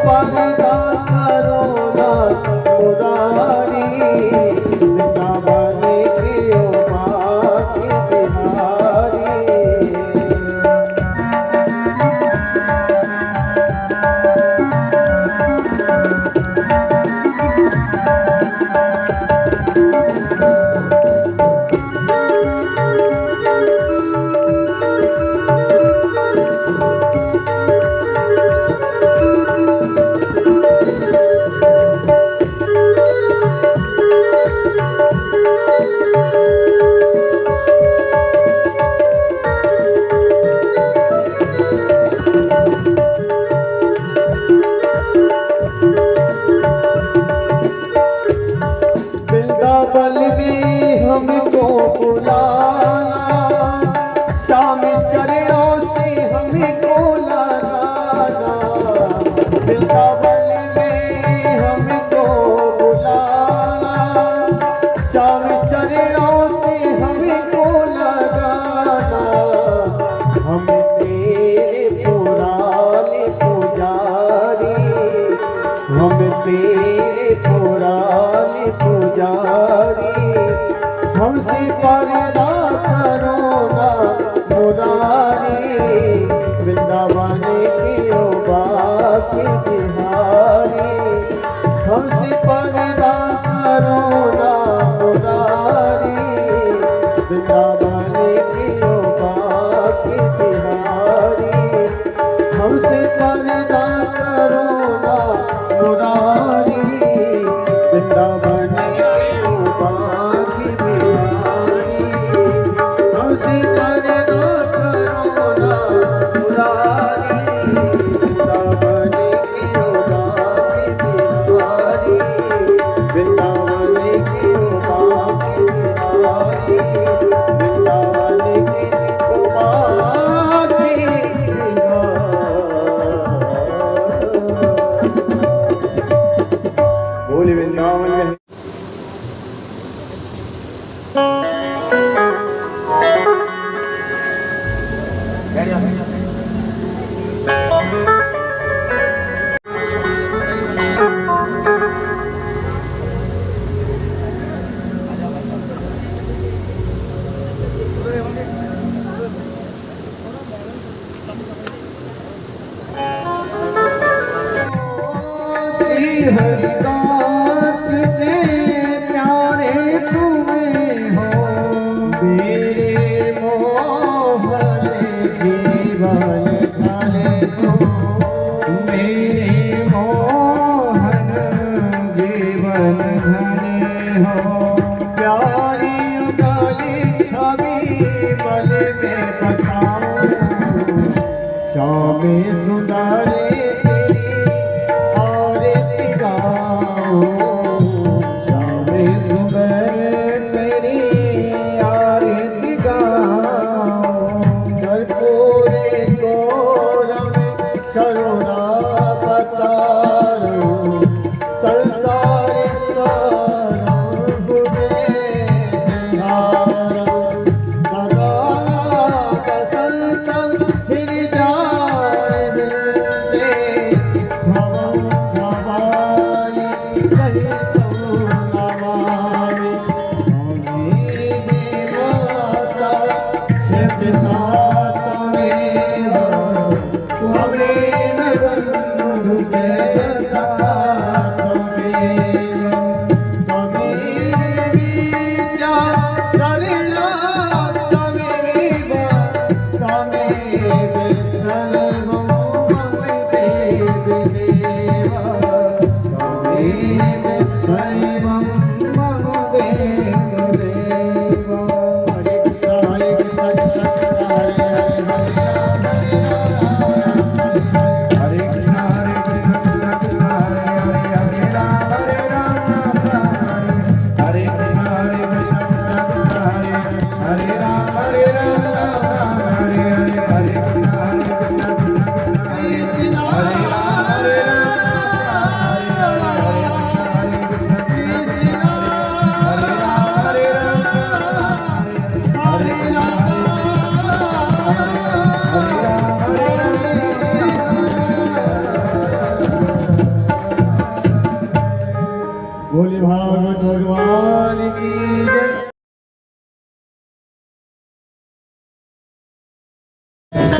पर्दा करो ना मुरारी, वृंदावन के ओ बांके बिहारी। वृंदावन में हमको बुलाना, श्याम चरणों से हमको लगाना। वृंदावन में हमको बुलाना, श्याम चरणों से हमको लगाना। हम तेरे पुराने पुजारी, हम तेरे पुराने पुजारी, हमसे पर्दा करो ना मुरारी, वृंदावन के ओ बांके बिहारी। हमसे पर्दा करो ना मुरारी, वृंदावन के ओ बांके बिहारी। हमसे पर्दा करो ना मुरारी, वृंदावन के ओ बांके बिहारी। हमसे पर्दा करो ना मुरारी, वृंदावन के ओ बांके बिहारी। वृंदावन के ओ बांके बिहारी, वृंदावन के ओ बांके बिहारी। बोले वृंदावन में श्री हरिदास के प्यारे तुम्हें हो, मेरे मोहन जीवन धन हो, मेरे मोहन जीवन धन हो। प्यारी उगली छवि मन में बसाओ, श्याम सुंदरी करुणा बता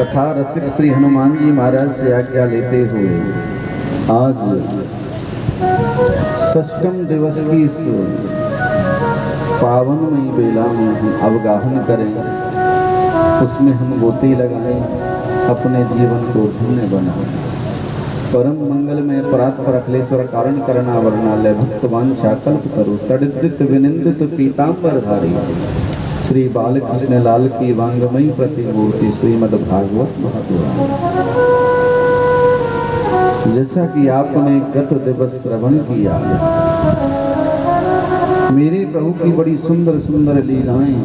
कथा रसिक श्री हनुमान जी महाराज से आज्ञा लेते हुए आज षष्ठम दिवस की इस पावनमयी बेला में हम अवगाहन करें, उसमें हम गोती लगाएं, अपने जीवन को धन्य बनाएं। परम मंगल में परात्पर अखिलेश्वर कारण करना वर्णालय भक्तवान कल्प तरु तड़ित विनिंदित पीतांबर धारी श्री बालकृष्ण लाल की वांगमयी प्रतिमूर्ति श्रीमद् भागवत महापुराण। जैसा कि आपने गत दिवस श्रवण किया, मेरे प्रभु की बड़ी सुंदर सुंदर लीलाएं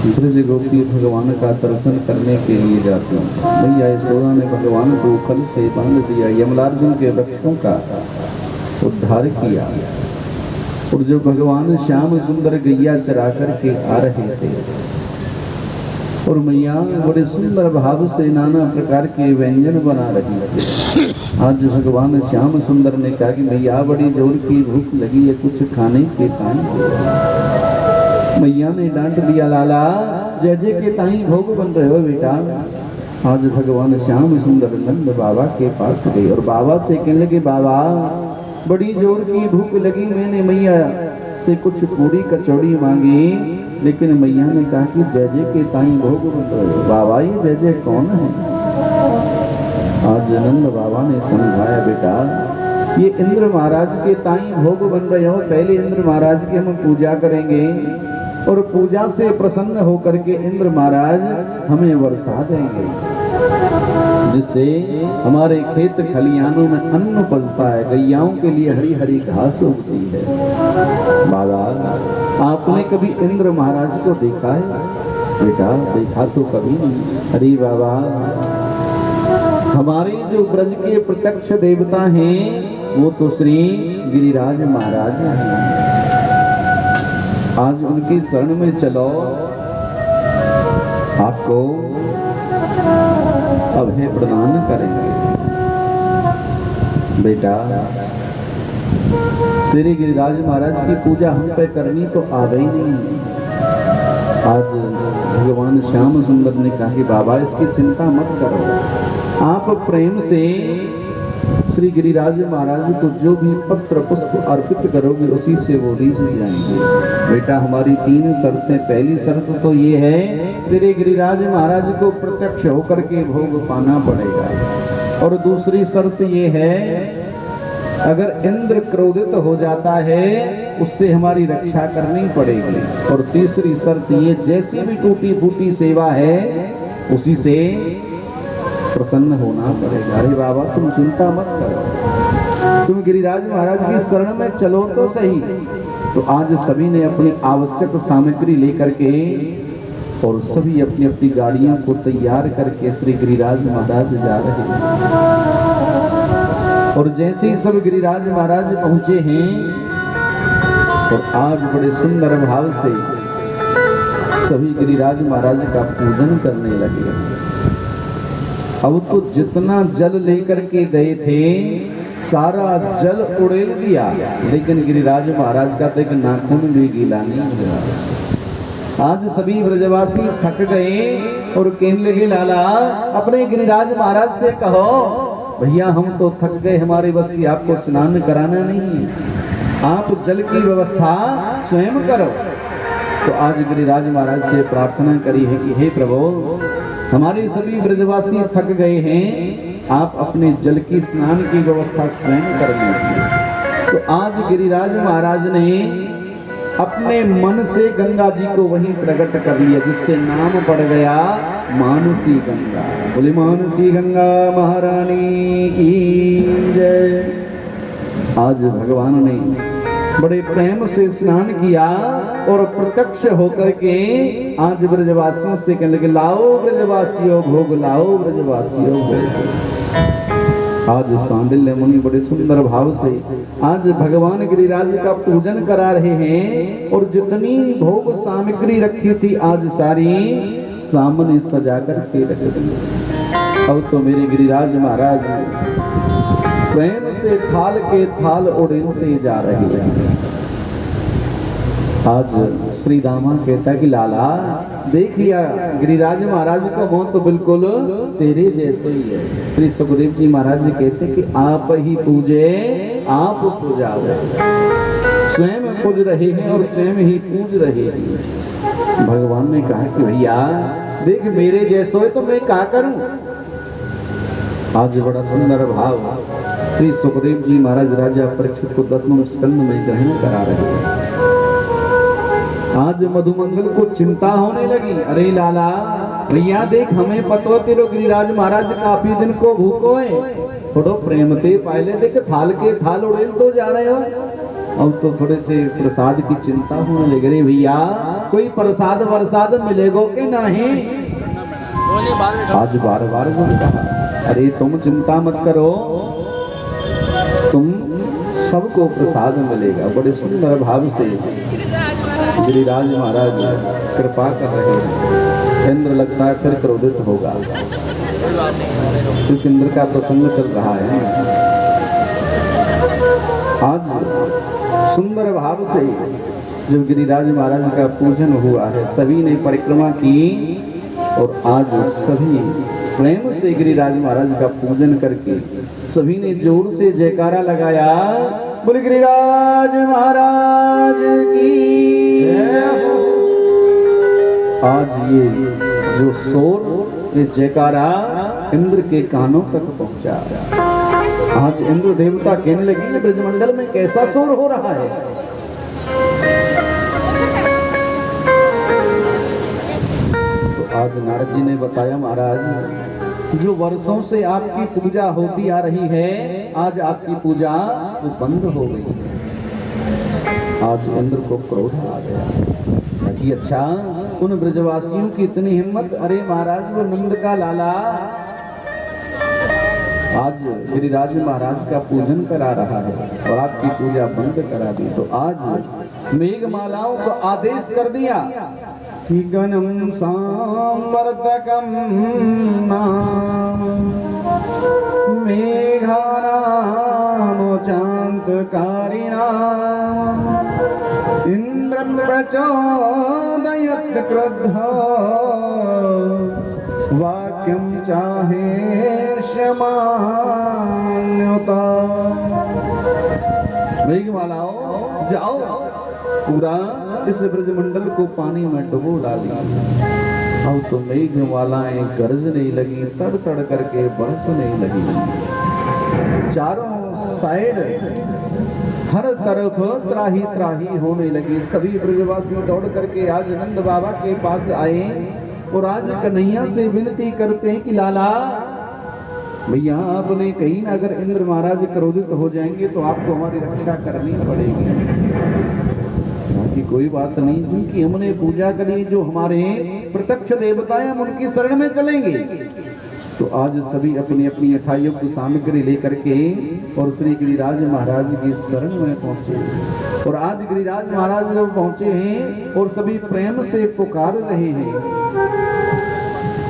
ब्रज गोपी भगवान का दर्शन करने के लिए जाते हैं। भैया यशोदा ने भगवान को कल से बांध दिया, यमलार्जुन के वृक्षों का उद्धार किया, और जो भगवान श्याम सुंदर गैया चरा करके आ रहे थे और मैया बड़े सुंदर भाव से नाना प्रकार के व्यंजन बना रही थी। आज भगवान श्याम सुंदर ने कहा कि मैया बड़ी जोर की भूख लगी है, कुछ खाने के ताई। मैया ने डांट दिया, लाला जय जय के ताई भोग बन रहे हो बेटा। आज भगवान श्याम सुंदर नंद बाबा के पास गए और बाबा से कहने लगे, बाबा बड़ी जोर की भूख लगी, मैंने मैया से कुछ पूरी कचौड़ी मांगी, लेकिन मैया ने कहा कि जय जय के ताई भोग बन रहे हो। बाबा ये जय जय कौन है? आज नंद बाबा ने समझाया, बेटा ये इंद्र महाराज के ताई भोग बन रहे हो। पहले इंद्र महाराज की हम पूजा करेंगे और पूजा से प्रसन्न होकर के इंद्र महाराज हमें वर्षा देंगे, जिससे हमारे खेत खलियानों में अन्न पलता है, गैयाओं के लिए हरी हरी घास उगती है। बाबा आपने कभी इंद्र महाराज को देखा है? बेटा देखा तो कभी नहीं। अरे बाबा हमारे जो ब्रज के प्रत्यक्ष देवता हैं वो तो श्री गिरिराज महाराज हैं। आज उनकी शरण में चलो, आपको अभय प्रदान करेंगे। बेटा तेरे गिरिराज महाराज की पूजा हम पे करनी तो आ गई नहीं। आज भगवान श्याम सुंदर ने कहा कि बाबा इसकी चिंता मत करो, आप प्रेम से श्री गिरिराज महाराज को जो भी पत्र पुष्प अर्पित करोगे उसी से वो रीझ जाएंगे। बेटा हमारी 3 शर्तें, पहली शर्त तो ये है तेरे गिरिराज महाराज को प्रत्यक्ष होकर के भोग पाना पड़ेगा, और दूसरी शर्त ये है अगर इंद्र क्रोधित हो जाता है उससे हमारी रक्षा करनी पड़ेगी, और तीसरी शर्त ये जैसी भी टूटी फूटी सेवा है उसी से प्रसन्न होना पड़ेगा। अरे बाबा तुम चिंता मत करो, तुम गिरिराज महाराज की शरण में चलो तो सही। तो आज सभी ने अपनी आवश्यक सामग्री लेकर के और सभी अपनी अपनी गाड़ियों को तैयार करके श्री गिरिराज महाराज जा रहे हैं। और जैसे ही सब गिरिराज महाराज पहुंचे हैं और आज बड़े सुंदर भाव से सभी गिरिराज महाराज का पूजन करने लगे। अब तो जितना जल लेकर के गए थे सारा जल उड़ेल दिया, लेकिन गिरिराज महाराज का तो एक नाखून भी गीला नहीं हुआ। आज सभी ब्रजवासी थक गए और कहने लगे, लाला अपने गिरिराज महाराज से कहो भैया हम तो थक गए, हमारे बस की आपको स्नान कराना नहीं, आप जल की व्यवस्था स्वयं करो। तो आज गिरिराज महाराज से प्रार्थना करी है कि हे प्रभु हमारे सभी ब्रजवासी थक गए हैं, आप अपने जल की स्नान की व्यवस्था स्वयं कर लीजिए। तो आज गिरिराज महाराज ने अपने मन से गंगा जी को वहीं प्रकट कर लिया, जिससे नाम पड़ गया मानसी गंगा। बोले मानसी गंगा महारानी की जय। आज भगवान ने बड़े प्रेम से स्नान किया और प्रत्यक्ष होकर के आज ब्रजवासियों से कहने लगे, लाओ ब्रजवासियों भोग, लाओ ब्रजवासियों भोग। आज सांडिल्य मुनि बड़े सुंदर भाव से आज भगवान गिरिराज का पूजन करा रहे हैं, और जितनी भोग सामग्री रखी थी आज सारी सामने सजा कर के रख दी। अब तो मेरे गिरिराज महाराज प्रेम से थाल के थाल उड़ेलते जा रहे हैं। आज श्री दामा कहता है कि लाला देखिया गिरिराज महाराज का मोह तो बिल्कुल तेरे जैसे ही है। श्री सुखदेव जी महाराज जी कहते हैं कि आप ही पूजे आप पूजाओ, स्वयं पूज रहे हैं और स्वयं ही पूज रहे हैं। भगवान ने कहा कि भैया देख मेरे जैसो है तो मैं क्या करूं। आज बड़ा सुंदर भाव श्री सुखदेव जी महाराज राजा परीक्षित को 10वें स्कंद में ग्रहण करा रहे हैं। आज मधुमंगल को चिंता होने लगी, अरे लाला भैया देख हमें पतो तेरो गिरिराज महाराज काफी दिन को भूखो है, थोड़ो प्रेम थे पहले देख थाल के थाल उड़ेल तो जा रहे हो, अब तो थोड़े से प्रसाद की चिंता होने लगी। रे भैया कोई प्रसाद वरसाद मिलेगो कि नहीं। आज बार बार कहा अरे तुम चिंता मत करो, तुम सबको प्रसाद मिलेगा। बड़े सुंदर भाव से गिरिराज महाराज कृपा कर रहे हैं। इंद्र लगता है फिर क्रोधित होगा क्योंकि इंद्र का प्रसंग चल रहा है। आज सुंदर भाव से जब गिरिराज महाराज का पूजन हुआ है, सभी ने परिक्रमा की और आज सभी प्रेम से गिरिराज महाराज का पूजन करके सभी ने जोर से जयकारा लगाया, बोले गिरिराज महाराज की जय हो। आज ये जो शोर ये जयकारा इंद्र के कानों तक पहुंचा। आज इंद्र देवता कहने लगे ब्रजमंडल में कैसा शोर हो रहा है। तो आज नारद जी ने बताया महाराज जो वर्षों से आपकी पूजा होती आ रही है, आज आपकी पूजा वो बंद हो गई है। आज इंद्र को क्रोध आ गया कि अच्छा उन ब्रजवासियों की इतनी हिम्मत, अरे महाराज वो नंद का लाला आज गिरिराज महाराज का पूजन करा रहा है और आपकी पूजा बंद करा दी। तो आज मेघमालाओं को आदेश कर दिया कि गणम सांवर्तकम मेघानाम चांतकारिणा इंद्रम प्रचोदयत् क्रुद्धः वाक्यम चाहे क्षमान्यता। मेघमालाओ जाओ पूरा इस ब्रजमंडल को पानी में डुबो डाली। अब तो मेघमालाएं गरजने लगी, तड़ तड़ करके बरसने लगी। चारों साइड हर तरफ त्राही त्राही होने लगी। सभी ब्रजवासी दौड़ करके आज नंद बाबा के पास आए और आज कन्हैया से विनती करते हैं कि लाला भैया आपने कहीं ना अगर इंद्र महाराज क्रोधित हो जाएंगे तो आपको हमारी रक्षा करनी पड़ेगी। बाकी कोई बात नहीं, जिनकी हमने पूजा करी जो हमारे प्रत्यक्ष देवता हैं हम उनकी शरण में चलेंगे। तो आज सभी अपनी अपनी यथायोग्य सामग्री लेकर के और श्री गिरिराज महाराज की शरण में पहुंचे। और आज गिरिराज महाराज जब पहुंचे हैं और सभी प्रेम से पुकार रहे हैं,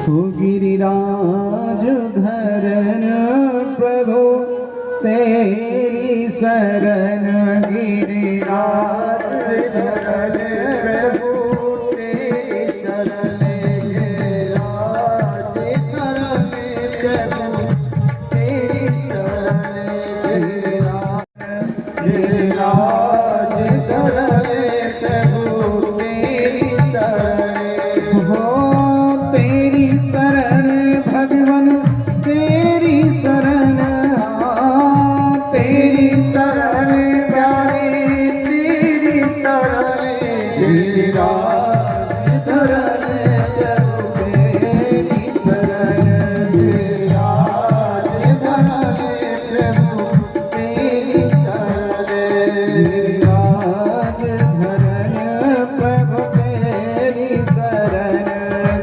तो गिरिराज धरन प्रभु तेरी शरण, गिरिराज धरन प्रभु तेरी शरण, गिरिराज धरन प्रभु तेरी शरण, गिरिराज धरन प्रभु तेरी शरण। हो तेरी शरण भगवन तेरी शरण, तेरी शरण प्यारे तेरी शरण, गिरिराज धरन प्रभु तेरी शरण, गिरिराज धरन प्रभु तेरी शरण, गिरिराज धरन प्रभु तेरी शरण,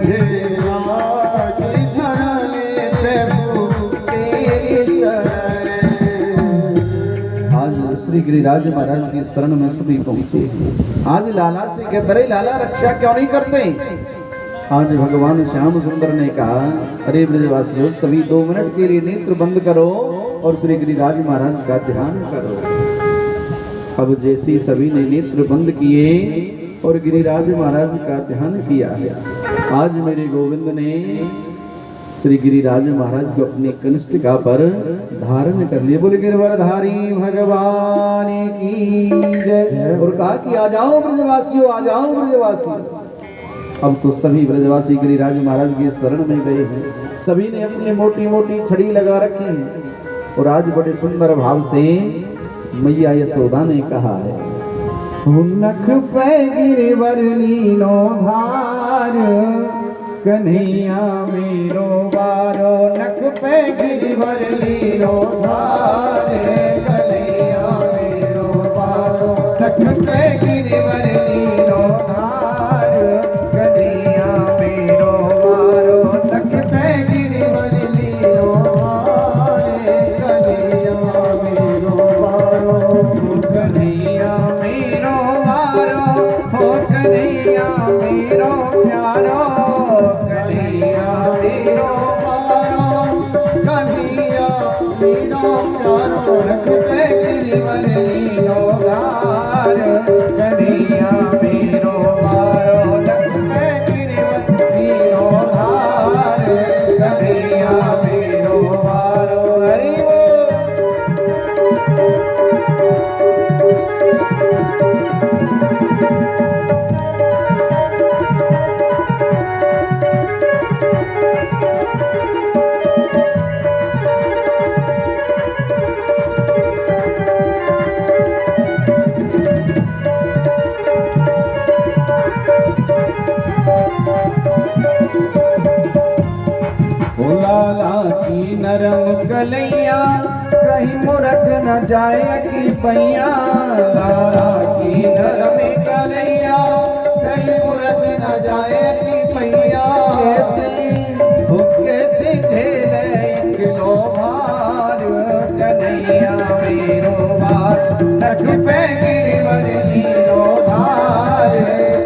गिरिराज धरन प्रभु तेरी शरण। आज श्री गिरिराज महाराज की शरण में सभी पहुंचे। आज लाला से कहते रहे लाला रक्षा क्यों नहीं करते। आज भगवान श्याम सुंदर ने कहा अरे ब्रजवासियों सभी 2 मिनट के लिए नेत्र बंद करो और श्री गिरिराज महाराज का ध्यान करो। अब जैसी सभी ने नेत्र बंद किए और गिरिराज महाराज का ध्यान किया। आज मेरे गोविंद ने श्री गिरिराज महाराज को अपनी कनिष्ठिका पर धारण कर लिए। बोले गिरवरधारी भगवान की जय। और कहा कि आ जाओ ब्रजवासियों, आ जाओ ब्रजवासी। अब तो सभी ब्रजवासी गिरिराज महाराज के शरण में गए हैं। सभी ने अपनी मोटी मोटी छड़ी लगा रखी है और आज बड़े सुंदर भाव से मैया यशोदा ने कहा है, नख पे गिरवर लीनो धार, कन्हैया मेरो बारो। नख पे गिरवर लीनो धार, कन्हैया मेरो बारो। नख पे गिरवर लीनो धार, कन्हैया मेरो बारो। नख पे गिरवर लीनो धार, कन्हैया मेरो बारो। कन्हैया मेरो बारो, हो कन्हैया मेरो प्यारो। कन्हैया मेरो बारो, कन्हैया मेरो प्यारो। नख पे गिरवर लीनो धार, कन्हैया मेरो बारो। नख पे गिरवर लीनो धार, कन्हैया मेरो बारो। हरि बोल। लाला की नरम कलैया, कहीं मुरक न जाए की पैया। लाला की नरम कलैया, कहीं मुरक न जाए की पैया। कैसे भूखे से झेले किलो भार, कन्हैया मेरो बार। नख पे गिरवर लीनो धार,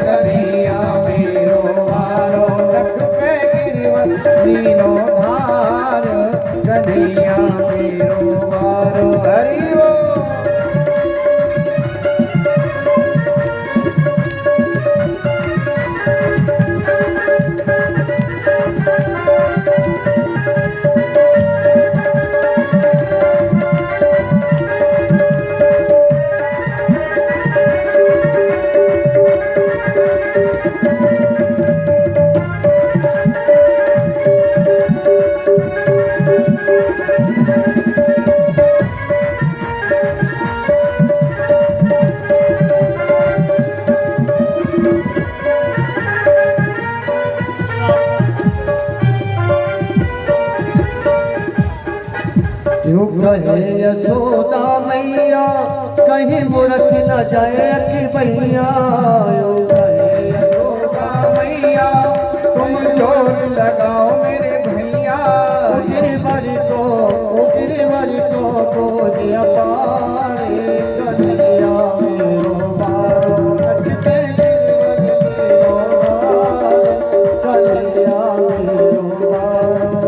कन्हैया मेरो बारो। नख पे गिरवर लीनो धार, कन्हैया मेरो बारो। हरि बोल। कहे यशोदा मैया, कहीं मुरख न जाए कि भैया। कहे यशोदा मैया, तुम जोर लगाओ मेरे भैया। गिरवर तो दिया पारे, कन्हैया मेरो बारो। नख पे गिरवर लीनो धार, कन्हैया मेरो बारो।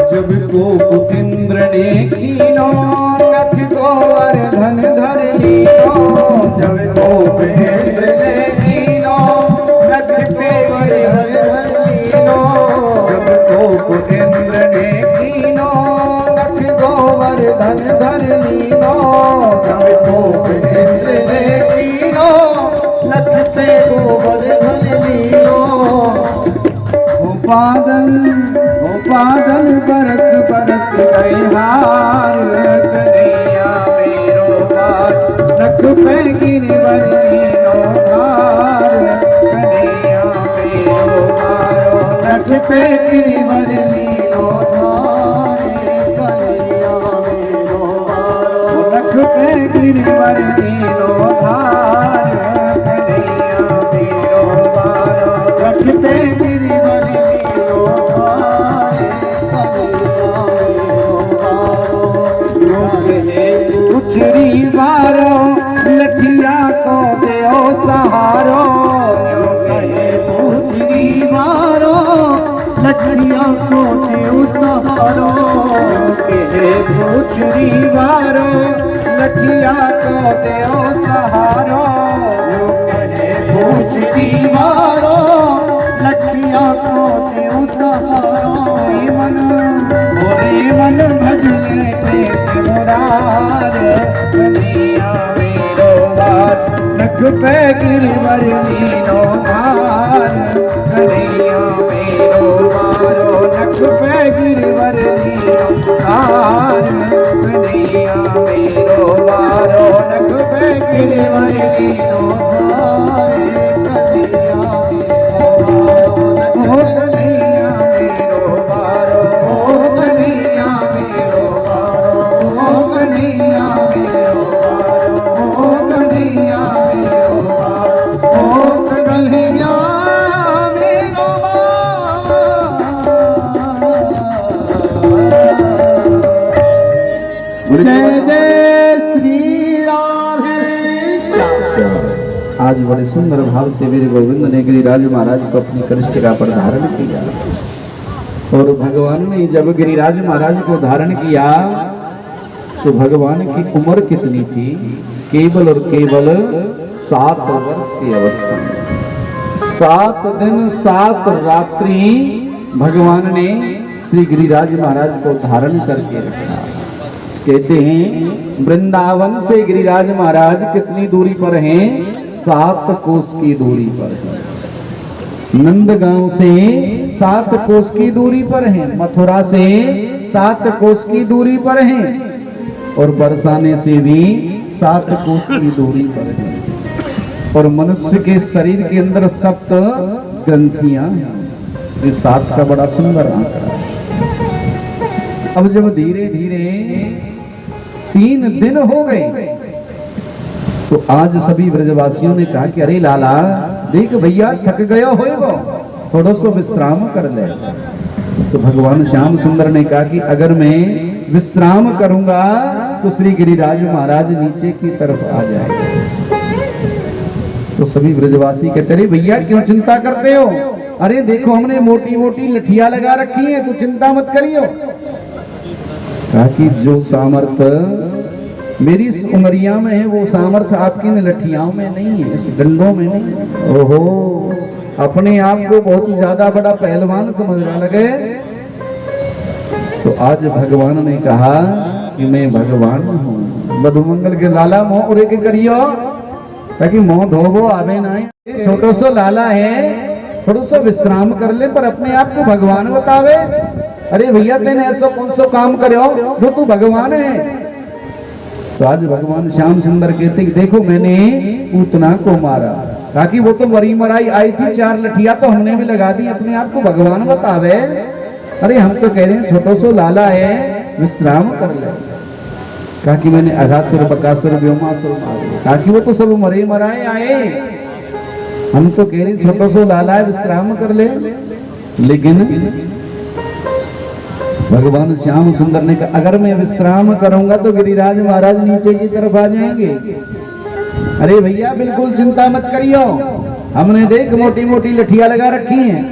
जब गोप इंद्र ने कीनो, नख गोवर्धन धर लीनो। जब गोप इंद्र ने कीनो, नख गोवर्धन धर लीनो। जब गोप इंद्र ने कीनो, नख गोवर्धन धर लीनो। जब गोप इंद्र ने कीनो, नख गोवर्धन लीनो। बादल बरस बरस गए हार, कन्हैया मेरो बार। नख पे गिरवर लीनो धार, कन्हैया मेरो बारो। नख पे गिरवर लीनो धार, कन्हैया मेरो बारो। नख पे गिरवर लीनो धार, कन्हैया मेरो पूछड़ी वारो लठिया को देओ सहारो यूं कहे पूछड़ी वारो लठिया को देओ सहारो कहे पूछड़ी वारो लठिया को देओ सहारो यूं कहे पूछड़ी वारो लठिया को देओ सहारो मन भजने के मुरार कन्हैया मेरो वार नख पे गिरवर मीनो हार कन्हैया मेरो वारो नख पे गिरवर मीनो हार कन्हैया मेरो वारो नख पे गिरवर मीनो हार कन्हैया मेरो वारो कन्हैया मेरो वारो कन्हैया मेरो वारो कन्हैया मेरो वारो कन्हैया मेरो वारो जय जय श्री राधे। आज बड़े सुंदर भाव से वीर गोविंद ने गिरिराज महाराज को अपनी कनिष्ठिका पर धारण किया। और भगवान ने जब गिरिराज महाराज को धारण किया तो भगवान की उम्र कितनी थी? केवल और केवल 7 वर्ष की अवस्था में 7 दिन 7 रात्रि भगवान ने श्री गिरिराज महाराज को धारण करके रखा। कहते हैं वृंदावन से गिरिराज महाराज कितनी दूरी पर हैं? 7 कोस की दूरी पर है। नंदगांव से 7 कोस की दूरी पर है। मथुरा से 7 कोस की दूरी पर है। और बरसाने से भी 7 कोस की दूरी पर है। और मनुष्य के शरीर के अंदर 7 ग्रंथियां हैं। ये 7 का बड़ा सुंदर आंकड़ा है। अब जब धीरे धीरे 3 दिन हो गए तो आज सभी ब्रजवासियों ने कहा कि अरे लाला देख भैया थक गया होएगा, थोड़ा सा विश्राम कर ले। तो भगवान श्याम सुंदर ने कहा कि अगर मैं विश्राम करूंगा तो श्री गिरिराज महाराज नीचे की तरफ आ जाएंगे। तो सभी ब्रजवासी कहते अरे भैया क्यों चिंता करते हो? अरे देखो हमने मोटी मोटी लठियां लगा रखी है, तो चिंता मत करियो। कहा कि जो सामर्थ मेरी इस उमरिया में है वो सामर्थ आपकी लठियाओं में नहीं है, इस डंडों में नहीं है। ओहो, अपने आप को बहुत ज्यादा बड़ा पहलवान समझने लगे। तो आज भगवान ने कहा कि मैं भगवान हूँ। मधुमंगल के लाला मोह उरे के करियो ताकि मोह धोबो आवे ना। छोटो सो लाला है, थोड़ा सा विश्राम कर ले, पर अपने आप को भगवान बतावे। अरे भैया तेने ऐसा कौन सो काम करो जो तू भगवान है? तो आज भगवान श्याम सुंदर कहते कि देखो मैंने पूतना को मारा। ताकि वो तो मरी मराई आई थी, 4 लठिया तो हमने भी लगा दी, अपने आप को भगवान बतावे। अरे हम तो कह रहे हैं छोटो सो लाला है, विश्राम कर ले। कहा कि मैंने अघासुर बकासुर व्योमासुर मारे। ताकि वो तो सब मरे मराए आए, हम तो कह रहे हैं छोटो सो लाला है, विश्राम कर ले। लेकिन भगवान श्याम सुंदर ने कहा अगर मैं विश्राम करूंगा तो गिरिराज महाराज नीचे की तरफ आ जाएंगे। अरे भैया बिल्कुल चिंता मत करियो, हमने देख मोटी मोटी लठियां लगा रखी हैं।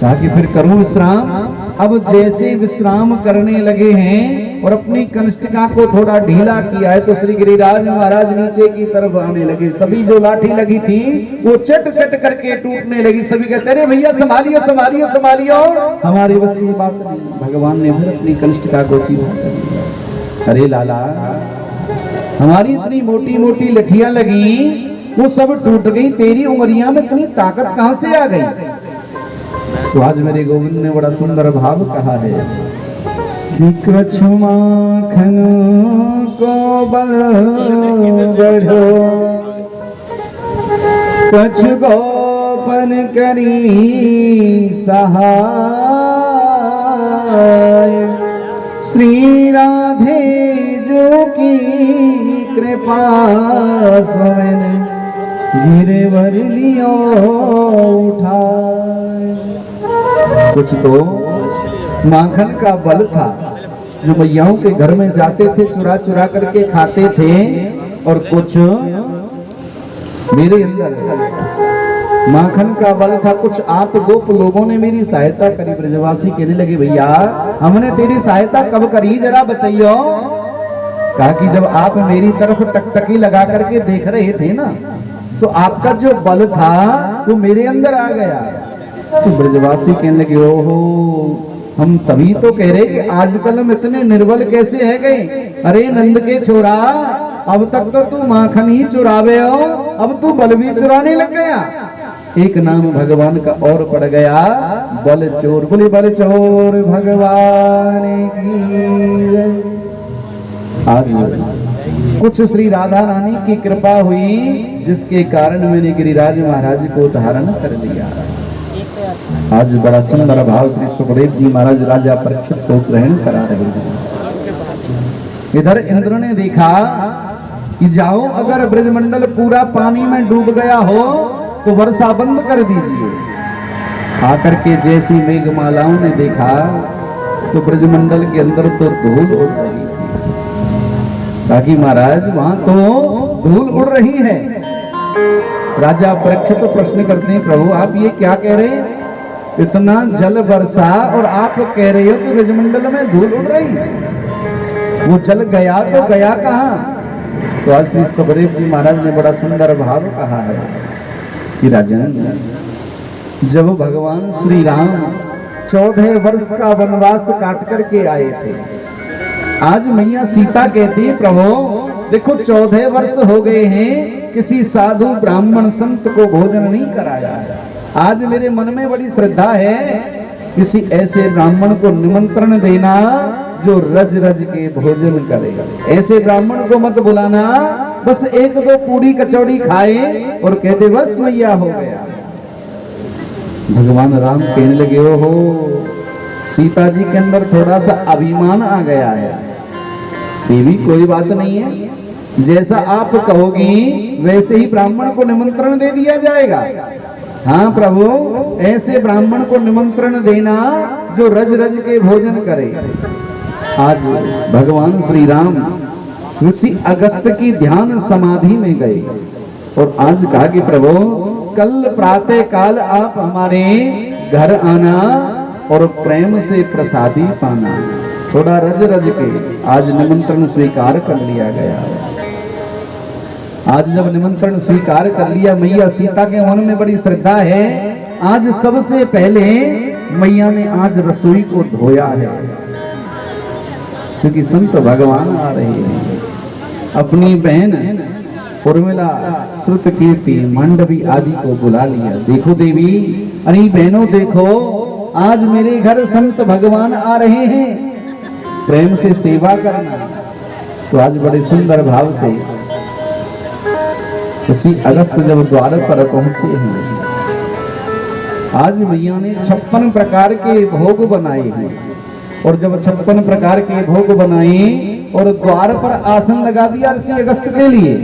कहा कि फिर करूं विश्राम। अब जैसे विश्राम करने लगे हैं और अपनी कनिष्ठिका को थोड़ा ढीला किया है तो श्री गिरिराज महाराज नीचे की तरफ आने लगे। सभी जो लाठी लगी थी वो चट चट करके टूटने लगी। सभी कहते अरे भैया संभालियो संभालियो संभालियो, हमारी बस की बात नहीं। भगवान ने फिर अपनी कनिष्ठिका को सीधा कर दिया। अरे लाला हमारी इतनी मोटी मोटी लठियां लगी वो सब टूट गई, तेरी उंगलियां में इतनी ताकत कहां से आ गई? तो आज मेरे गोविंद ने बड़ा सुंदर भाव कहा है कि कछु माखन को बल बढ़ो, कछु गोपन करी सहाय, श्री राधे जो की कृपा स्वयं गिरवर लियो उठाए। कुछ तो माखन का बल था जो मैयाओं के घर में जाते थे, चुरा चुरा करके खाते थे, और कुछ मेरे अंदर माखन का बल था। कुछ आप गोप लोगों ने मेरी सहायता करी। ब्रजवासी कहने लगे, भैया हमने तेरी सहायता कब करी, जरा बताइयो। कहा कि जब आप मेरी तरफ टकटकी लगा करके देख रहे थे ना, तो आपका जो बल था वो मेरे अंदर आ गया। तो ब्रजवासी कहने लगे, ओहो, हम तभी तो कह रहे कि आजकल हम इतने निर्बल कैसे है गए। अरे नंद के छोरा, अब तक तो तू माखन ही चुरावे हो, अब तू बल भी चुराने लग गया। एक नाम भगवान का और पड़ गया, बल चोर। बोले बल चोर भगवान की। आज कुछ श्री राधा रानी की कृपा हुई, जिसके कारण मैंने गिरिराज महाराज को धारण कर लिया। आज बड़ा सुंदर भाव श्री सुखदेव जी महाराज राजा परीक्षित को ग्रहण करा रहे हैं। इधर इंद्र ने देखा कि जाओ, अगर ब्रजमंडल पूरा पानी में डूब गया हो तो वर्षा बंद कर दीजिए। आकर के जैसी मेघमालाओं ने देखा तो ब्रजमंडल के अंदर तो धूल उड़ रही थी। ताकि महाराज वहां तो धूल उड़ रही है। राजा परीक्षित तो प्रश्न करते हैं, प्रभु आप ये क्या कह रहे हैं, इतना जल वर्षा और आप कह रहे हो कि ब्रजमंडल में धूल उड़ रही है। वो जल गया तो गया कहाँ। तो आज श्री सुखदेव जी महाराज ने बड़ा सुंदर भाव कहा है कि राजन, जब भगवान श्री राम 14 वर्ष का वनवास काट करके आए थे, आज मैया सीता कहती है, प्रभु देखो 14 वर्ष हो गए हैं, किसी साधु ब्राह्मण संत को भोजन नहीं कराया। आज मेरे मन में बड़ी श्रद्धा है, किसी ऐसे ब्राह्मण को निमंत्रण देना जो रज रज के भोजन करेगा। ऐसे ब्राह्मण को मत बुलाना, बस 1-2 पूरी कचौड़ी खाए और कहते बस मैया हो गया। भगवान राम कहने लगे, ओहो, सीता जी के अंदर थोड़ा सा अभिमान आ गया है। देवी कोई बात नहीं है, जैसा आप कहोगी वैसे ही ब्राह्मण को निमंत्रण दे दिया जाएगा। हाँ प्रभु, ऐसे ब्राह्मण को निमंत्रण देना जो रज रज के भोजन करे। आज भगवान श्री राम ऋषि अगस्त की ध्यान समाधि में गए और आज कहा कि प्रभु कल प्रातः काल आप हमारे घर आना और प्रेम से प्रसादी पाना। थोड़ा रज रज के आज निमंत्रण स्वीकार कर लिया गया। आज जब निमंत्रण स्वीकार कर लिया, मैया सीता के मन में बड़ी श्रद्धा है। आज सबसे पहले मैया ने आज रसोई को धोया है, क्योंकि संत भगवान आ रहे हैं। अपनी बहन उर्मिला, श्रुत कीर्ति, मांडवी आदि को बुला लिया। देखो देवी, अरे बहनों देखो, आज मेरे घर संत भगवान आ रहे हैं, प्रेम से सेवा करना। तो आज बड़े सुंदर भाव से इसी अगस्त जब द्वार पर पहुंचे हैं, आज मैया ने 56 प्रकार के भोग बनाए हैं। और जब 56 प्रकार के भोग बनाए और द्वार पर आसन लगा दिया ऋषि अगस्त के लिए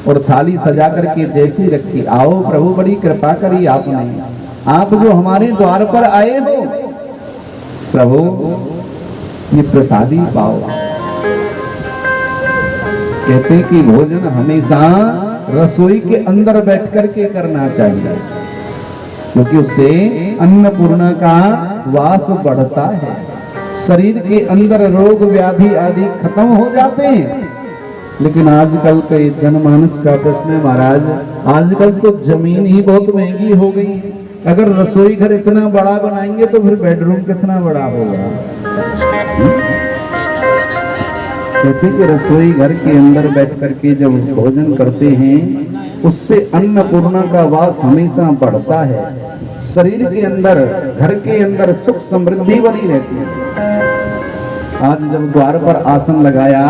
और थाली सजा करके जैसी रखी, आओ प्रभु बड़ी कृपा करी आपने, आप जो हमारे द्वार पर आए हो, प्रभु ये प्रसादी पाओ। कहते कि भोजन हमेशा रसोई के अंदर बैठ करके करना चाहिए, क्योंकि उससे अन्नपूर्णा का वास बढ़ता है, शरीर के अंदर रोग व्याधि आदि खत्म हो जाते हैं। लेकिन आजकल के जनमानस का प्रश्न है महाराज, आजकल तो जमीन ही बहुत महंगी हो गई। अगर रसोई घर इतना बड़ा बनाएंगे तो फिर बेडरूम कितना बड़ा होगा। कहते कि रसोई घर के अंदर बैठ करके जब भोजन करते हैं, उससे अन्नपूर्णा का वास हमेशा बढ़ता है, शरीर के अंदर, घर के अंदर सुख समृद्धि बनी रहती है। आज जब द्वार पर आसन लगाया,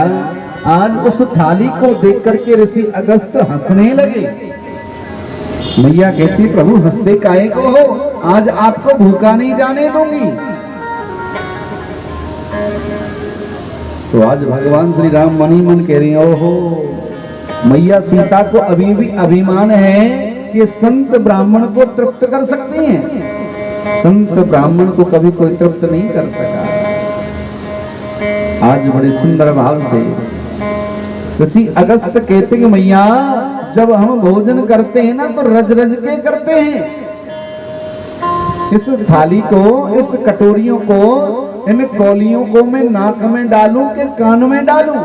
आज उस थाली को देख करके ऋषि अगस्त हंसने लगे। मैया कहती प्रभु हंसते काहे को हो, आज आपको भूखा नहीं जाने दूंगी। तो आज भगवान श्री राम मन ही मन कह रहे हैं, ओहो मैया सीता को अभी भी अभिमान है कि संत ब्राह्मण को तृप्त कर सकती हैं। संत ब्राह्मण को कभी कोई तृप्त नहीं कर सका। आज बड़े सुंदर भाव से ऋषि अगस्त कहते हैं मैया जब हम भोजन करते हैं ना तो रज रज के करते हैं। इस थाली को, इस कटोरियों को, इन कौलियों को मैं नाक में डालूं कि कान में डालूं?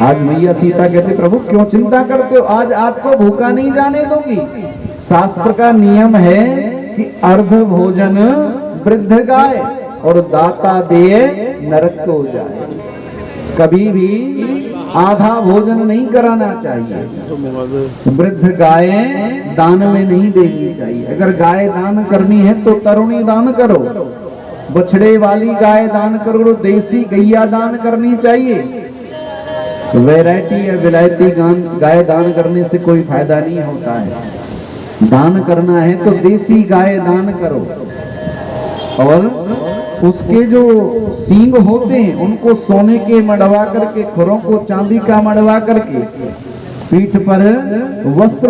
आज मैया सीता कहते प्रभु क्यों चिंता करते हो, आज आपको भूखा नहीं जाने दूंगी। शास्त्र का नियम है कि अर्ध भोजन वृद्ध गाय और दाता दे नरक को जाए। कभी भी आधा भोजन नहीं कराना चाहिए। वृद्ध गाय दान में नहीं देनी चाहिए। अगर गाय दान करनी है तो तरुणी दान करो, बछड़े वाली गाय दान करो, देसी गैया दान करनी चाहिए। वैरायटी या विलायती गाय दान करने से कोई फायदा नहीं होता है। दान करना है तो देसी गाय दान करो और उसके जो सींग होते हैं उनको सोने के मड़वा करके, खुरों को चांदी का मड़वा करके, पीठ पर वस्त्र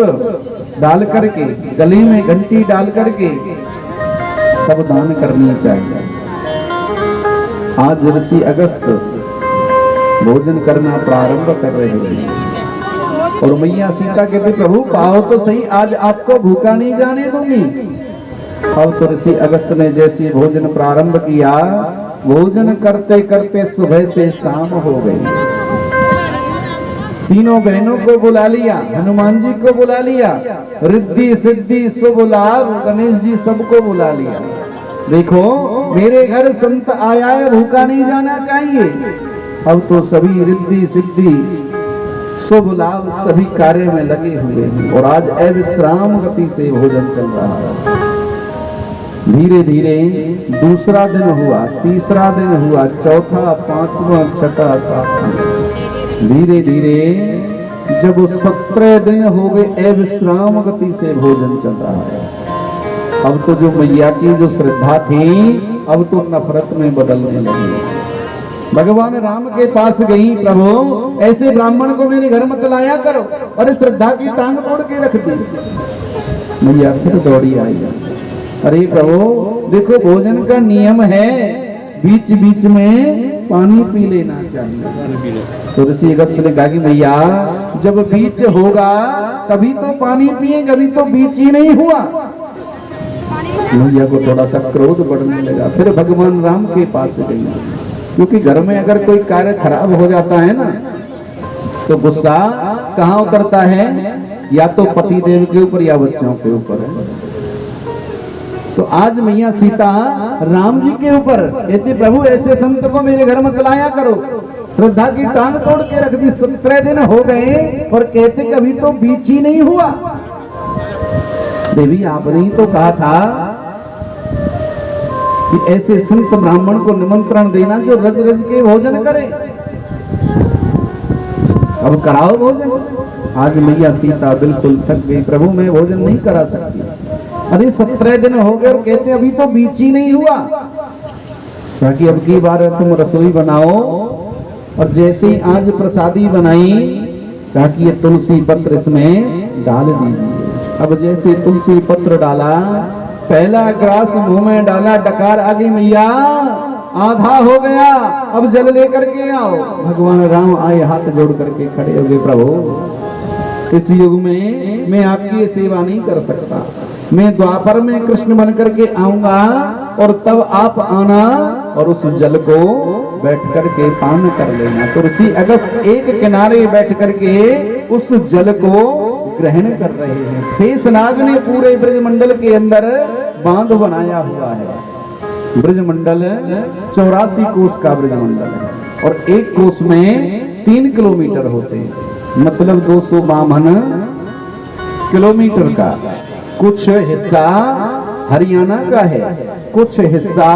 डाल करके, गले में घंटी डाल करके तब दान करनी चाहिए। आज ऋषि अगस्त भोजन करना प्रारंभ कर रहे हैं और मैया सीता कहते प्रभु पाओ तो सही, आज आपको भूखा नहीं जाने दूंगी। अब तो ऋषि अगस्त ने जैसे भोजन प्रारंभ किया, भोजन करते करते सुबह से शाम हो गई। तीनों बहनों को बुला लिया, हनुमान जी को बुला लिया, रिद्धि सिद्धि शुभ लाभ गणेश जी सबको बुला लिया। देखो मेरे घर संत आया है, भूखा नहीं जाना चाहिए। अब तो सभी रिद्धि सिद्धि शुभ लाभ सभी कार्य में लगे हुए हैं और आज अविश्राम गति से भोजन चल रहा है। धीरे धीरे दूसरा दिन हुआ, तीसरा दिन हुआ, चौथा, पांचवा, छठा, सातवां, धीरे धीरे जब 17 दिन हो गए अविश्राम गति से भोजन चल रहा है। अब तो जो मैया की जो श्रद्धा थी अब तो नफरत में बदलने लगी। भगवान राम के पास गई, प्रभु ऐसे ब्राह्मण को मेरे घर मत लाया करो, और श्रद्धा की टांग तोड़ के रख दी। मैया फिर दौड़ी आई, अरे प्रभु देखो भोजन का नियम है, बीच बीच में पानी पी लेना चाहिए। तो ऋषि अगस्त ने कहा कि भैया जब बीच होगा तभी तो पानी पिएंगे, अभी तो बीच ही नहीं हुआ। मैया को थोड़ा सा क्रोध बढ़ने लगा। फिर भगवान राम के पास गई, क्योंकि घर में अगर कोई कार्य खराब हो जाता है ना तो गुस्सा कहाँ उतरता है, या तो पति देव के ऊपर या बच्चों के ऊपर है। तो आज मैया सीता राम जी के ऊपर कहती प्रभु ऐसे संत को मेरे घर मत लाया करो, श्रद्धा की टांग तोड़ के रख दी। 17 दिन हो गए और कहते कभी तो बीच ही नहीं हुआ। देवी आपने ही तो कहा था कि ऐसे संत ब्राह्मण को निमंत्रण देना जो रज रज के भोजन करे। अब कराओ भोजन। आज मैया सीता बिल्कुल थक गई, प्रभु मैं भोजन नहीं करा सकती। अरे 17 दिन हो गए और कहते अभी तो बीच ही नहीं हुआ। ताकि अब की बार तुम रसोई बनाओ, और जैसे ही आज प्रसादी बनाई ताकि ये तुलसी पत्र इसमें डाल दीजिए। अब जैसे तुलसी पत्र डाला, पहला ग्रास मुंह में डाला, डकार आ गई, मैया आधा हो गया, अब जल लेकर के आओ। भगवान राम आए, हाथ जोड़ करके खड़े हो गए, प्रभु इस युग में मैं आपकी ये सेवा नहीं कर सकता, मैं द्वापर में कृष्ण बन करके आऊंगा और तब आप आना और उस जल को बैठ करके पान कर लेना। तो ऋषि अगस्त एक किनारे बैठ करके उस जल को ग्रहण कर रहे हैं। शेषनाग ने पूरे ब्रजमंडल के अंदर बांध बनाया हुआ है। ब्रजमंडल 84 कोस का ब्रजमंडल है और एक कोस में 3 किलोमीटर होते हैं, मतलब 252 किलोमीटर का। कुछ हिस्सा हरियाणा का है, कुछ हिस्सा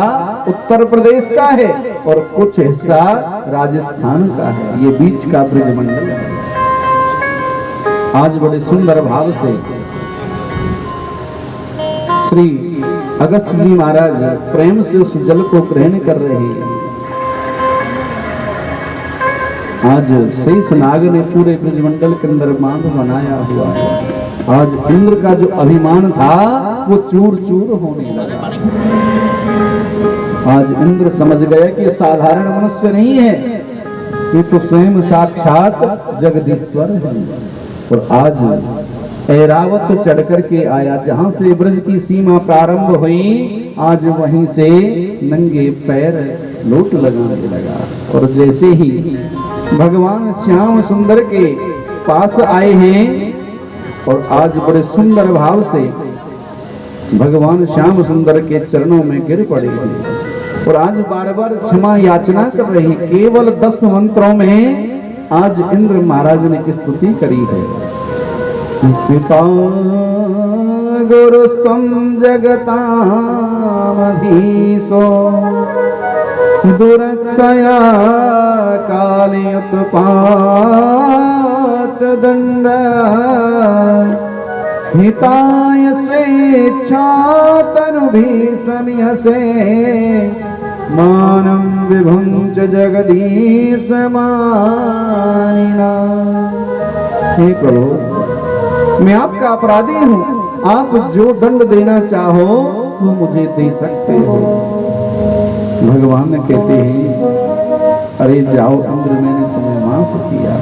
उत्तर प्रदेश का है और कुछ हिस्सा राजस्थान का है। ये बीच का ब्रजमंडल है। आज बड़े सुंदर भाव से श्री अगस्त जी महाराज प्रेम से उस जल को ग्रहण कर रहे हैं। आज शेषनाग ने पूरे ब्रजमंडल के अंदर बांध बनाया हुआ है। आज इंद्र का जो अभिमान था वो चूर चूर होने लगा। आज इंद्र समझ गया कि साधारण मनुष्य नहीं है, ये तो स्वयं साक्षात जगदीश्वर है। और आज ऐरावत चढ़ करके आया, जहां से ब्रज की सीमा प्रारंभ हुई, आज वहीं से नंगे पैर लोट लगाने लगा। और जैसे ही भगवान श्याम सुंदर के पास आए हैं और आज बड़े सुंदर भाव से भगवान श्याम सुंदर के चरणों में गिर पड़े हैं और आज बार बार क्षमा याचना कर रहे हैं। केवल 10 मंत्रों में आज इंद्र महाराज ने स्तुति करी है। पिता गुरुस्तम जगतामधीशो दुरतया कालयुत पात दंड हिताय स्वेच्छा तनुभि समिहसे मानं विभुं च जगदीश मानिना। हे प्रभु, मैं आपका अपराधी हूँ, आप जो दंड देना चाहो वो मुझे दे सकते हो। भगवान कहते हैं, अरे जाओ इंद्र, मैंने तुम्हें माफ किया।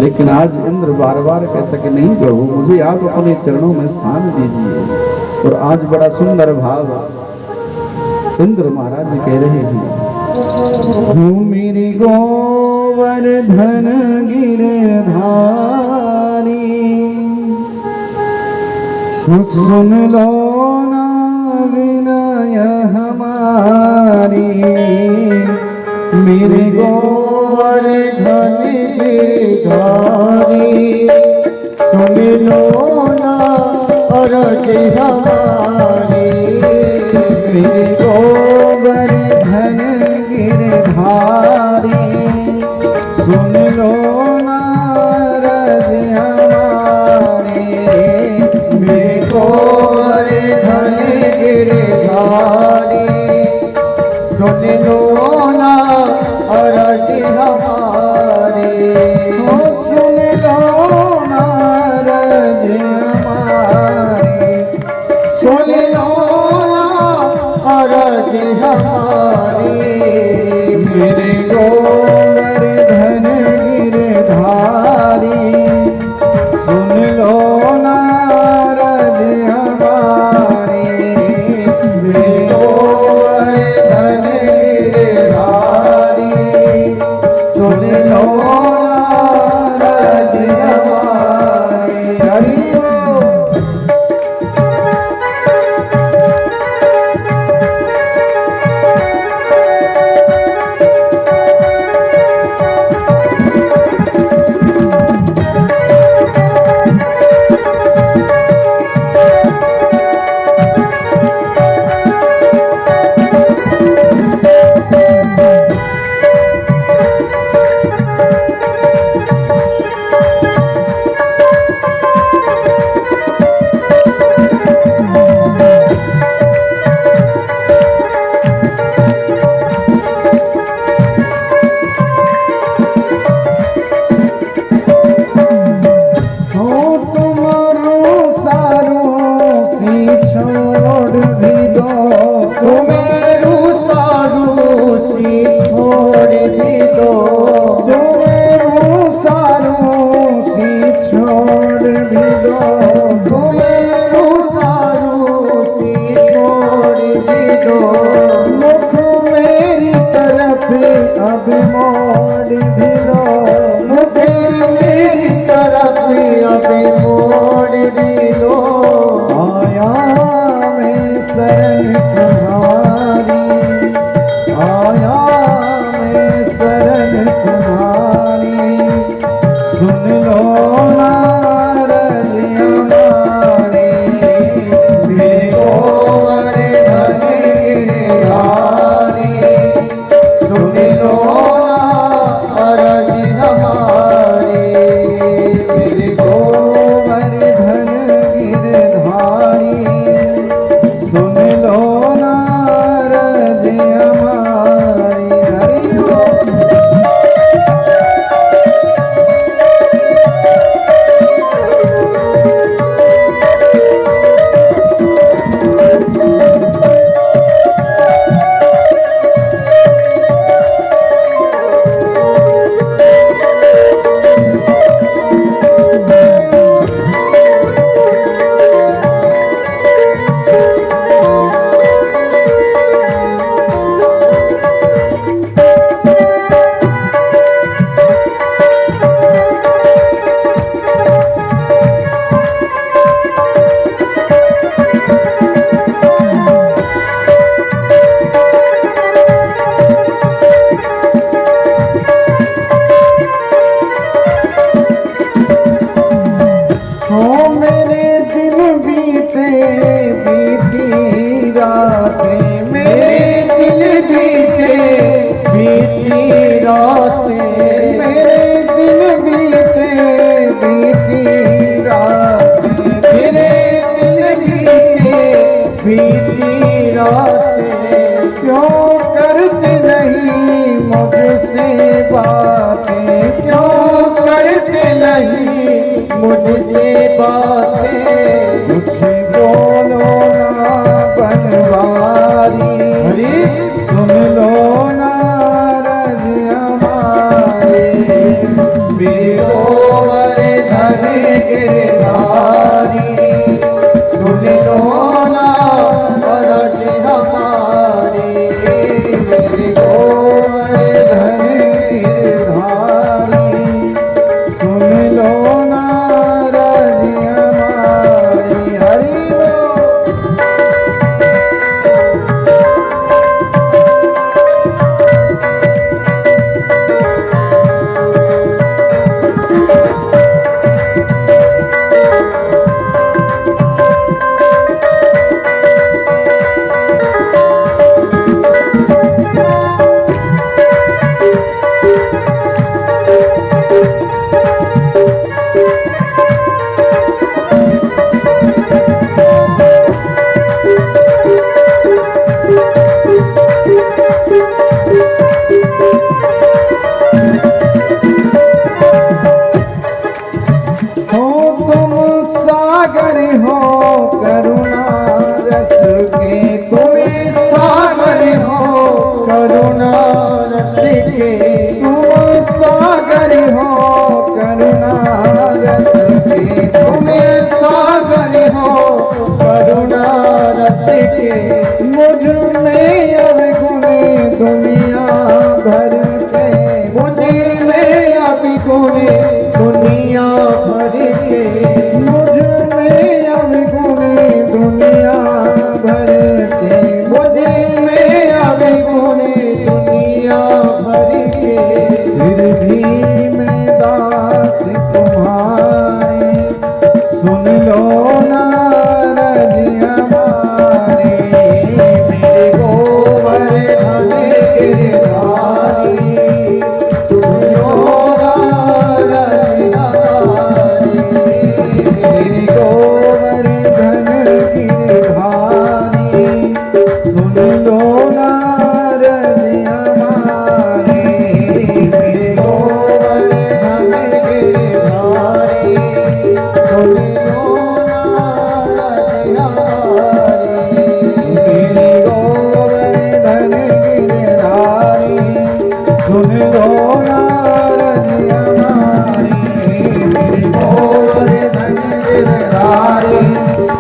लेकिन आज इंद्र बार बार कहता कि नहीं प्रभु, मुझे आप अपने चरणों में स्थान दीजिए। और आज बड़ा सुंदर भाव इंद्र महाराज कह रहे हैं, मेरी गोवर्धन गिरधारी सुन लो ना विनय हमारी। मेरे गोवर्धन गिरधारी सुन लो ना अरज हमारी। मेरे गोवर्धन गिरधारी सुन लो ना अरज हमारी। मेरे गोवर्धन गिरधारी सुन लो ना अरज हमारी। सुन लो ना अरज हमारी। सुन लो अरज हमारी। मेरे गोवर्धन गिरधारी सुन लो ना अरज हमारी। मेरे गोवर्धन गिरधारी सुन लो ना गोवर्धन गिरधारी सुन लो ना अरज हमारी। मेरे गोवर्धन गिरधारी सुन लो ना अरज हमारी। हरि हो करुणा रस के, तुम सागर हो करुणा रस के, तुम सागर हो करुणा रस के, तुम सागर हो करुणा रस के। मुझ में अवगुण दुनिया भर के, मुझ में अवगुण दुनिया भर के, मुझ दुनिया भर के, मुझे में अवगुण दुनिया भर के। फिर भी मैं दास तुम्हारी सुन लो ना रज हमारी। मेरे गोवर्धन गिरधारी सुन लो ना रज हमारी। मेरे गोवर्धन गिरधारी सुन लो ना रज हमारी। मेरे गोवर्धन गिरधारी सुन लो ना रज हमारी। मेरे गोवर्धन गिरधारी सुन लो ना रज हमारी। मेरे गोवर्धन गिरधारी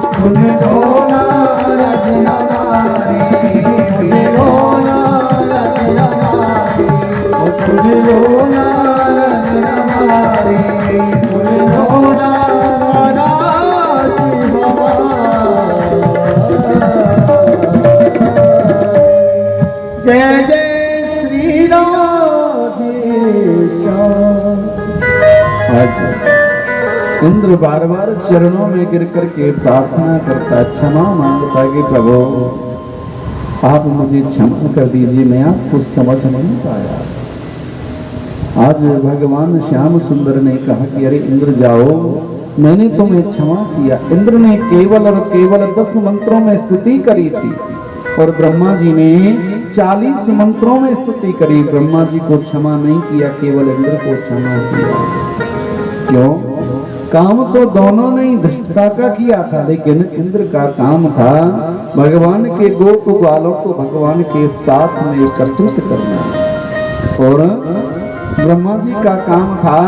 सुन लो ना रज हमारी। सुन लो ना रज हमारी, सुन लो ना रज हमारी, सुन लो ना रज हमारी। जय जय श्री राधेश्याम। आज इंद्र बार बार चरणों में गिर करके प्रार्थना करता, क्षमा मांगता कि प्रभु आप मुझे क्षमा कर दीजिए, मैं आपको समझ नहीं पाया। आज भगवान श्याम सुंदर ने कहा कि अरे इंद्र जाओ, मैंने तुम्हें क्षमा किया। इंद्र ने केवल और केवल 10 मंत्रों में स्तुति करी थी और ब्रह्मा जी ने 40 मंत्रों में स्तुति करी। ब्रह्मा जी को क्षमा नहीं किया, केवल इंद्र को क्षमा किया। क्यों? काम तो दोनों ने ही धृष्टता का किया था, लेकिन इंद्र का काम था भगवान के गोप ग्वालों को भगवान के साथ में एकत्रित करना, और ब्रह्मा जी का काम था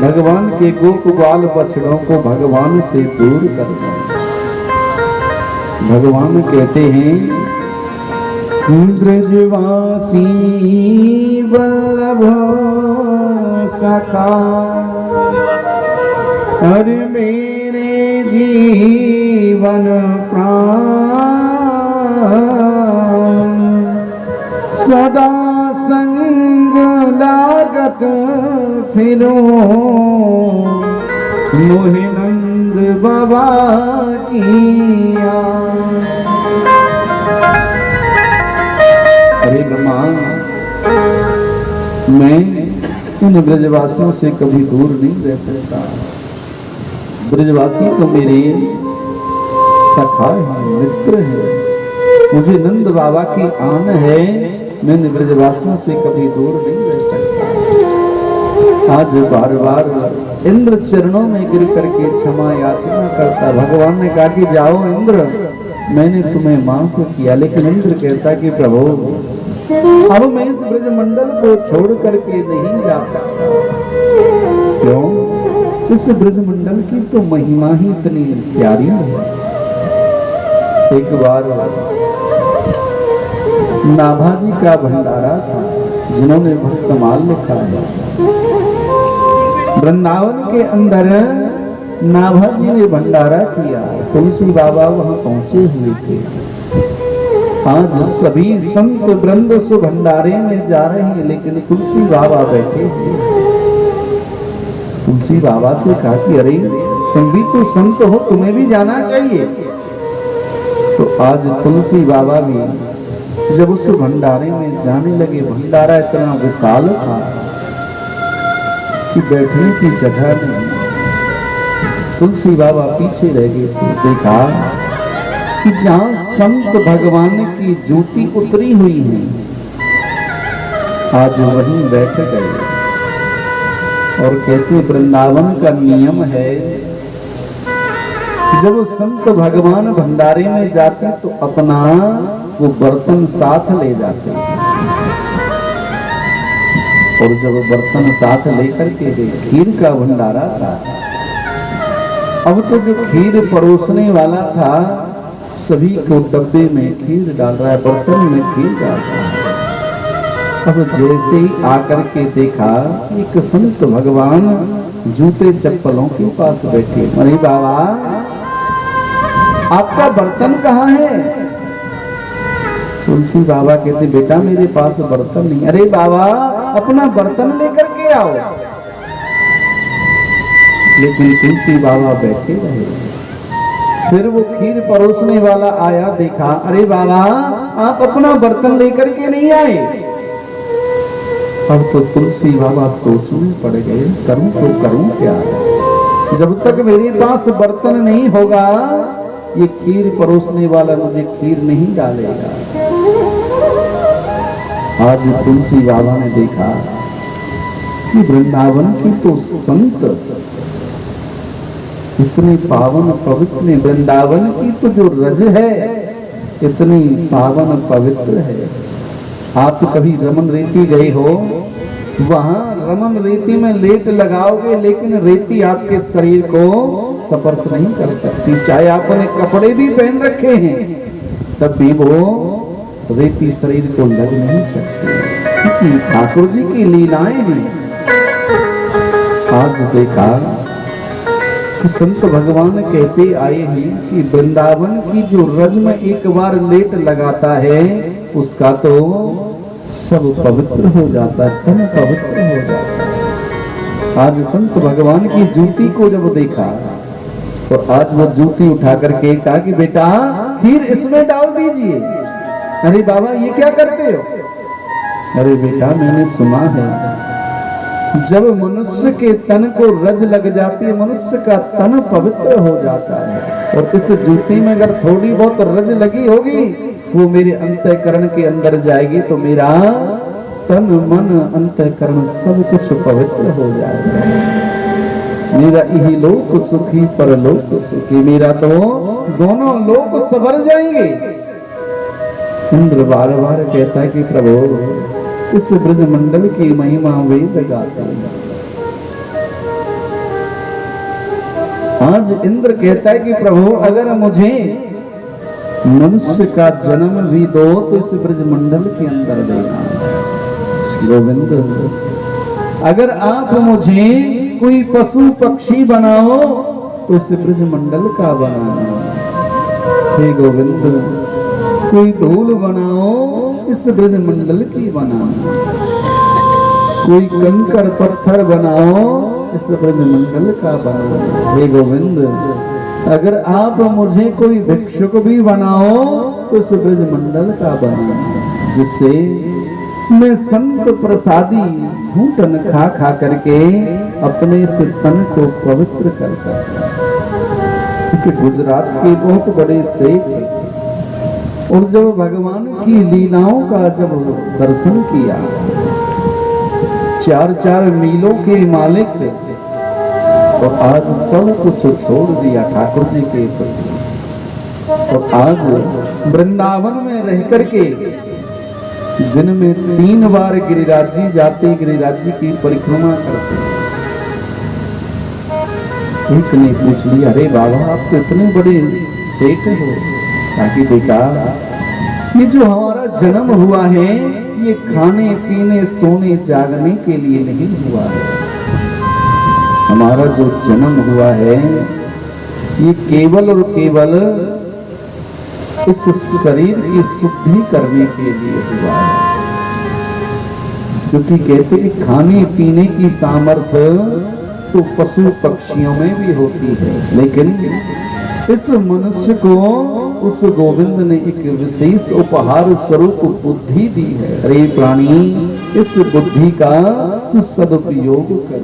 भगवान के गोप ग्वाल बछड़ों को भगवान से दूर करना। भगवान कहते हैं ब्रजवासी वल्लभ सखा, अरे मेरे जीवन प्राण, सदा संग लागत फिरो मोहि नंद बाबा किया। अरे ब्रह्मा, मैं इन ब्रजवासियों से कभी दूर नहीं रह सकता। ब्रजवासी तो मेरे सखा है, मित्र है, मुझे नंद बाबा की आन है, मैं इन ब्रजवासियों से कभी दूर नहीं रह सकता। आज बार बार इंद्र चरणों में गिर करके क्षमा याचना करता। भगवान ने कहा कि जाओ इंद्र, मैंने तुम्हें माफ किया, लेकिन इंद्र कहता कि प्रभु अब मैं इस ब्रजमंडल को छोड़ करके नहीं जा सकता। इस ब्रजमंडल की तो महिमा ही इतनी प्यारी है। एक बार नाभाजी का भंडारा था, जिन्होंने भक्तमाल लिखा है। वृंदावन के अंदर नाभाजी ने भंडारा किया, तुलसी बाबा वहां पहुंचे हुए थे। आज सभी संत वृंद सो भंडारे में जा रहे हैं, लेकिन तुलसी बाबा बैठे हैं। तुलसी बाबा से कहा कि अरे तुम भी तो संत हो, तुम्हें भी जाना चाहिए। तो आज तुलसी बाबा भी जब उस भंडारे में जाने लगे, भंडारा इतना विशाल था कि बैठने की जगह नहीं। तुलसी बाबा पीछे रह गए थे। देखा कि जहां संत भगवान की ज्योति उतरी हुई है, आज वहीं बैठ गए। और कहते वृंदावन का नियम है, जब संत भगवान भंडारे में जाते तो अपना वो बर्तन साथ ले जाते, और जब बर्तन साथ लेकर के गए, खीर का भंडारा था। अब तो जो खीर परोसने वाला था सभी को डब्बे में खीर डाल रहा है, बर्तन में खीर डाल रहा है। अब जैसे ही आकर के देखा एक संत भगवान जूते चप्पलों के पास बैठे। अरे बाबा आपका बर्तन कहाँ है? तुलसी बाबा कहते बेटा मेरे पास बर्तन नहीं। अरे बाबा अपना बर्तन लेकर के आओ। लेकिन तुलसी बाबा बैठे रहे। फिर वो खीर परोसने वाला आया, देखा अरे बाबा आप अपना बर्तन लेकर के नहीं आए। अब तो तुलसी बाबा सोच में पड़ गए, करूं तो करूं क्या? जब तक मेरे पास बर्तन नहीं होगा ये खीर परोसने वाला मुझे खीर नहीं डालेगा। आज तुलसी बाबा ने देखा कि वृंदावन की तो संत इतनी पावन पवित्र, वृंदावन की तो जो रज है इतनी पावन पवित्र है। आप कभी रमन रेती गए हो? वहां रमन रेती में लेट लगाओगे लेकिन रेती आपके शरीर को स्पर्श नहीं कर सकती। चाहे आपने कपड़े भी पहन रखे हैं तब भी वो रेती शरीर को लग नहीं सकती, क्योंकि ठाकुर जी की लीलाएं हैं। आज देखा कि संत भगवान कहते आए हैं कि वृंदावन की जो रज में एक बार लेट लगाता है उसका तो सब पवित्र हो जाता है, तन पवित्र हो जाता है। आज संत भगवान की जूती को जब देखा तो आज वो जूती उठा करके कहा कि बेटा खीर इसमें डाल दीजिए। अरे बाबा ये क्या करते हो? अरे बेटा मैंने सुना है जब मनुष्य के तन को रज लग जाती है मनुष्य का तन पवित्र हो जाता है, और इस जूती में अगर थोड़ी बहुत रज लगी होगी वो मेरे अंतःकरण के अंदर जाएगी तो मेरा तन मन अंतःकरण सब कुछ पवित्र हो जाएगा। मेरा यही लोक सुखी परलोक सुखी, मेरा तो दोनों लोक संवर जाएंगे। इंद्र बार बार कहता है कि प्रभु इस ब्रजमंडल की महिमा वेद गाते हैं। आज इंद्र कहता है कि प्रभु अगर मुझे मनुष्य का जन्म भी दो तो इस ब्रजमंडल के अंदर देना। गोविंद अगर आप मुझे कोई पशु पक्षी बनाओ तो इस ब्रजमंडल का बनाना। हे गोविंद कोई धूल बनाओ इस ब्रजमंडल की बनाना, कोई कंकर पत्थर बनाओ इस ब्रजमंडल का बनाना। हे गोविंद अगर आप मुझे कोई भिक्षुक भी बनाओ तो इस ब्रजमंडल का बनाना, जिससे मैं संत प्रसादी झूठन खा खा करके अपने से तन को पवित्र कर सकता। क्योंकि गुजरात के बहुत बड़े सेठ थे और जब भगवान की लीलाओं का जब दर्शन किया, 4-4 मीलों के मालिक थे और आज सब कुछ छोड़ दिया ठाकुर जी के प्रति। और आज वृंदावन में रह करके दिन में 3 बार गिरिराज जी जाते, गिरिराज जी की परिक्रमा करते। एक ने पूछ लिया, अरे बाबा आप तो इतने बड़े सेठ हो, ताकि बेटा ये जो हमारा जन्म हुआ है ये खाने पीने सोने जागने के लिए नहीं हुआ है। हमारा जो जन्म हुआ है ये केवल और केवल इस शरीर की शुद्धि करने के लिए हुआ है। क्योंकि कहते हैं खाने पीने की सामर्थ्य तो पशु पक्षियों में भी होती है, लेकिन इस मनुष्य को उस गोविंद ने एक विशेष उपहार स्वरूप बुद्धि दी है। अरे प्राणी, इस बुद्धि का तू सदुपयोग कर।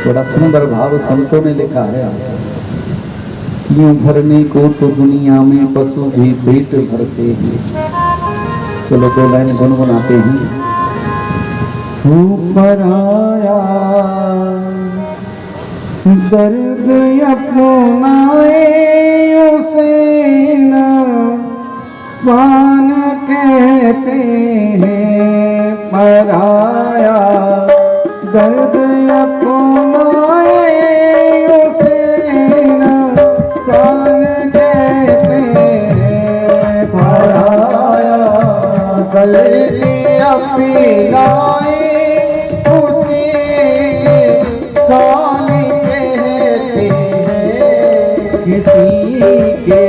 बड़ा सुंदर भाव संतों ने लिखा है, यूं भरने को तो दुनिया में पशु भी पेट भरते हैं। चलो दो लाइन गुनगुनाते हैं। ऊपर आया दर्द अपनाए उसे न शान कहते हैं। पराया दर्द अपनाए उसे न शान कहते हैं। पराया दर्द अपनाए उसे शान कहते हैं। किसी के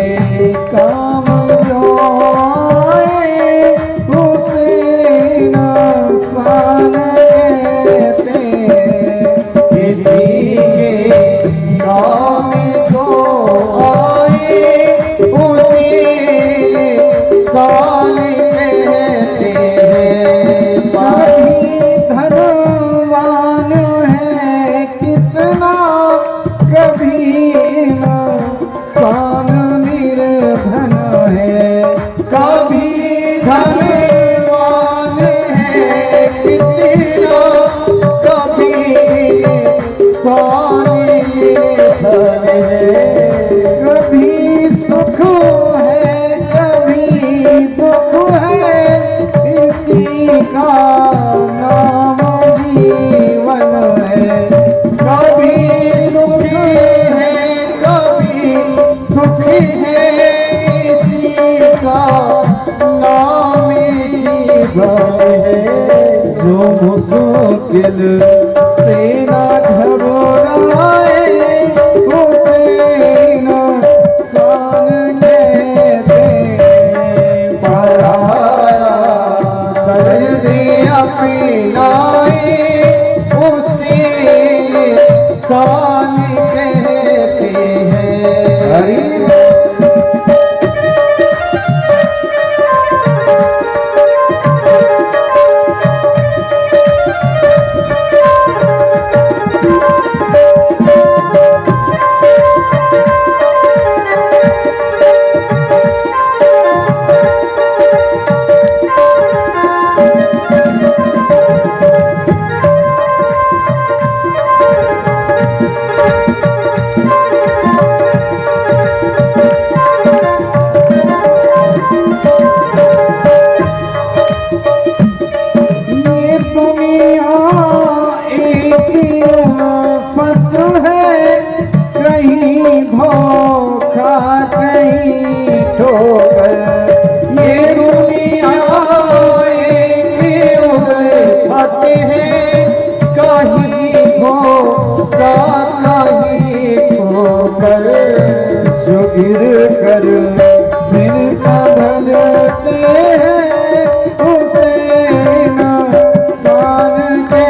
काम जो आए उसे न शान कहते हैं। किसी के काम जो आए उसे शान कहते हैं। सभी धनवान है कितना कभी न शान निर्धन है। कभी धनवान है कितना कभी शान निर्धन है। कभी सुख है कभी दुख है, इसी का नाम जीवन है। कभी सुखी है कभी दुखी है, इसी का नाम जीवन है। जो मुश्किल से न घबराए उसे न शान कहते हैं। पराया दर्द अपनाए उसे शान कहते हैं। हरि गिर कर फिर संभलते हैं उसे न शान के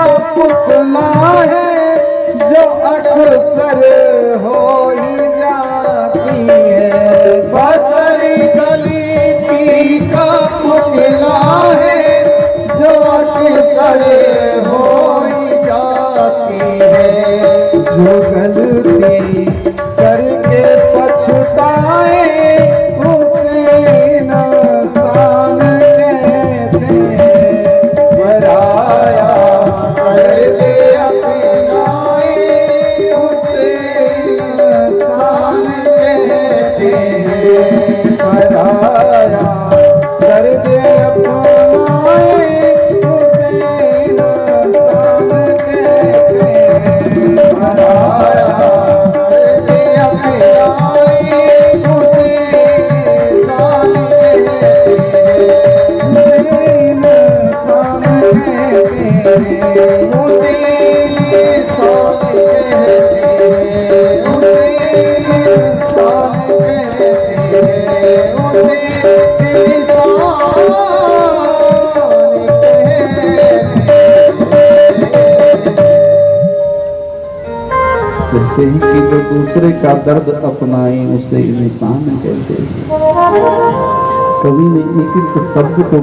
का पुतला है जो अक्सर हो ही जाती है। बसरी दलिती का पुतला है जो अक्सर हो ही जाती है। जो गलती करके पछताए उसे इंसान कहते हैं। पराया कर दे अपनाए उसे इंसान कहते हैं। पराया कर दे अपनाए उसे इंसान कहते हैं। पराया कर दे अपनाए उसे इंसान कहते हैं। उसे इंसान कहते हैं। उसे इंसान कहते हैं। उसे इंसान कहते हैं। उसे इंसान कहते हैं कि जो दूसरे का दर्द अपनाए उसे इंसान कहते हैं। कवि ने एक एक शब्द को